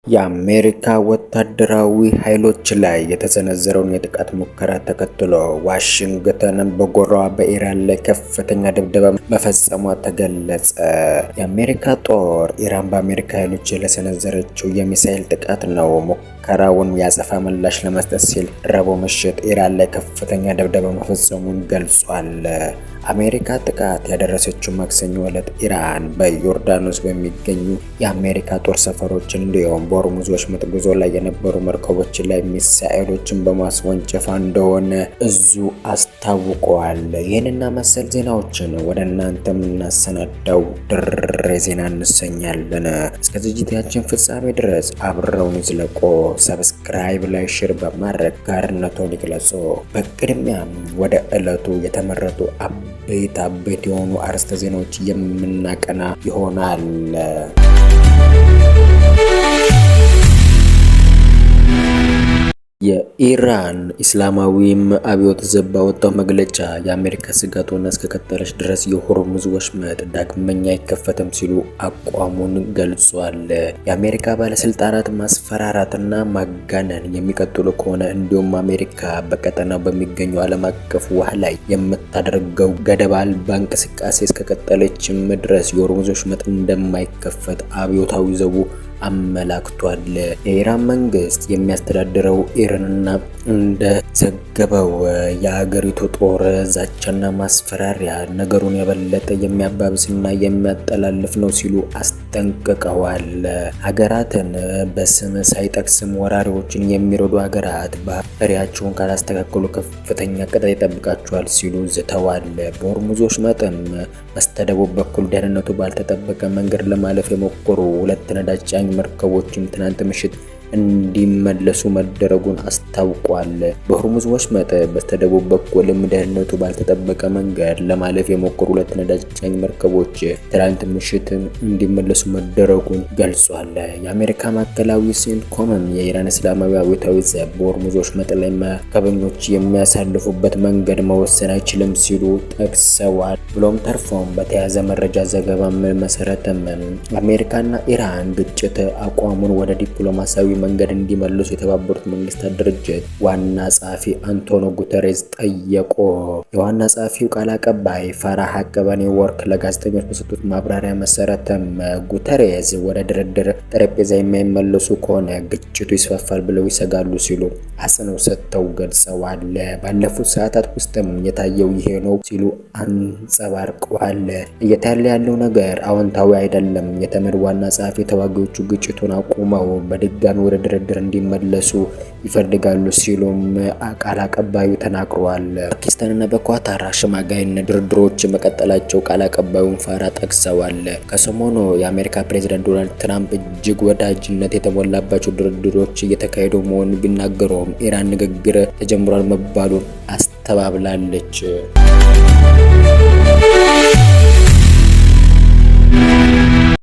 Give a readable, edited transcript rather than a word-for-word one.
የአሜሪካ ወታደራዊ ኃይሎች ላይ የተሰነዘረውን የጥቃት ሙከራ ተከትሎ ዋሽንግተን በጎራዋ በኢራን ላይ ከፍተኛ ድብደባ መፈጸሟ ተገለጸ። የአሜሪካ ጦር ኢራን በአሜሪካ ኃይሎች ለሰነዘረችው የሚሳኤል ጥቃት ነው ሙከራውን ያጸፋ ምላሽ ለመስጠት ሲል ረቡዕ ምሽት ኢራን ላይ ከፍተኛ ድብደባ መፈጸሙን ገልጿል። አሜሪካ ጥቃት ያደረሰችው ማክሰኞ ዕለት ኢራን በዮርዳኖስ በሚገኙ የአሜሪካ ጦር ሰፈሮች እንዲሁም በሆርሙዝ ወሽመጥ ጉዞ ላይ የነበሩ መርከቦች ላይ ሚሳኤሎችን በማስወንጨፍ እንደሆነ እዙ አስታውቀዋል። ይህንና መሰል ዜናዎችን ወደ እናንተ የምናሰናዳው ድሬ ዜና እንሰኛለን። እስከ ዝግጅታችን ፍጻሜ ድረስ አብረውን ይዝለቁ። ሰብስክራይብ ላይ ሼር በማድረግ ጋርነቱን ይግለጹ። በቅድሚያም ወደ ዕለቱ የተመረጡ አበይት የሆኑ አርዕስተ ዜናዎች የምናቀና ይሆናል። የኢራን እስላማዊም አብዮት ዘብ ባወጣው መግለጫ የአሜሪካ ስጋት ሆና እስከቀጠለች ድረስ የሆርሙዝ ወሽመጥ ዳግመኛ አይከፈትም ሲሉ አቋሙን ገልጿል። የአሜሪካ ባለስልጣናት ማስፈራራትና ማጋነን የሚቀጥሉ ከሆነ እንዲሁም አሜሪካ በቀጠናው በሚገኙ ዓለም አቀፍ ውሃ ላይ የምታደርገው ገደብ አልባ እንቅስቃሴ እስከቀጠለችም ድረስ የሆርሙዝ ወሽመጥ እንደማይከፈት አብዮታዊ ዘቡ አመላክቷል። የኢራን መንግስት የሚያስተዳድረው ኢራንና እንደዘገበው የሀገሪቱ ጦር ዛቻና ማስፈራሪያ ነገሩን የበለጠ የሚያባብስና የሚያጠላልፍ ነው ሲሉ አስጠንቅቀዋል። ሀገራትን በስም ሳይጠቅስም ወራሪዎችን የሚረዱ ሀገራት ባህሪያቸውን ካላስተካከሉ ከፍተኛ ቅጣት ይጠብቃቸዋል ሲሉ ዝተዋል። በሆርሙዝ ወሽመጥም በስተደቡብ በኩል ደህንነቱ ባልተጠበቀ መንገድ ለማለፍ የሞከሩ ሁለት ነዳጅ ጫኝ መርከቦችን ትናንት ምሽት እንዲመለሱ መደረጉን አስታውቋል። በሆርሙዝ ወሽመጥ በስተደቡብ በኩልም ደህንነቱ ባልተጠበቀ መንገድ ለማለፍ የሞከሩ ሁለት ነዳጅ ጫኝ መርከቦች ትናንት ምሽት እንዲመለሱ መደረጉን ገልጿል። የአሜሪካ ማዕከላዊ ሴንትኮምም የኢራን እስላማዊ አብዮታዊ ዘብ በሆርሙዝ ወሽመጥ ላይ መርከበኞች የሚያሳልፉበት መንገድ መወሰን አይችልም ሲሉ ጠቅሰዋል። ብሎም ተርፎም በተያያዘ መረጃ ዘገባ መሰረትም አሜሪካና ኢራን ግጭት አቋሙን ወደ ዲፕሎማሲያዊ መንገድ እንዲመልሱ የተባበሩት መንግስታት ድርጅት ዋና ጸሐፊ አንቶኒዮ ጉተሬዝ ጠየቁ። የዋና ጸሐፊው ቃል አቀባይ ፋራህ አቅባኒ ወርክ ለጋዜጠኞች በሰጡት ማብራሪያ መሰረትም ጉተሬዝ ወደ ድርድር ጠረጴዛ የማይመለሱ ከሆነ ግጭቱ ይስፋፋል ብለው ይሰጋሉ ሲሉ አጽንኦት ሰጥተው ገልጸዋል። ባለፉት ሰዓታት ውስጥም የታየው ይሄ ነው ሲሉ አንጸባርቀዋል። እየታየ ያለው ነገር አዎንታዊ አይደለም። የተመድ ዋና ጸሐፊ ተዋጊዎቹ ግጭቱን አቁመው በድጋሚ ወደ ድርድር እንዲመለሱ ይፈልጋሉ ሲሉም ቃል አቀባዩ ተናግረዋል። ፓኪስታንና በኳታር አሸማጋይነት ድርድሮች መቀጠላቸው ቃል አቀባዩን ፋራ ጠቅሰዋል። ከሰሞኑ የአሜሪካ ፕሬዝዳንት ዶናልድ ትራምፕ እጅግ ወዳጅነት የተሞላባቸው ድርድሮች እየተካሄዱ መሆኑን ቢናገሩም ኢራን ንግግር ተጀምሯል መባሉን አስተባብላለች።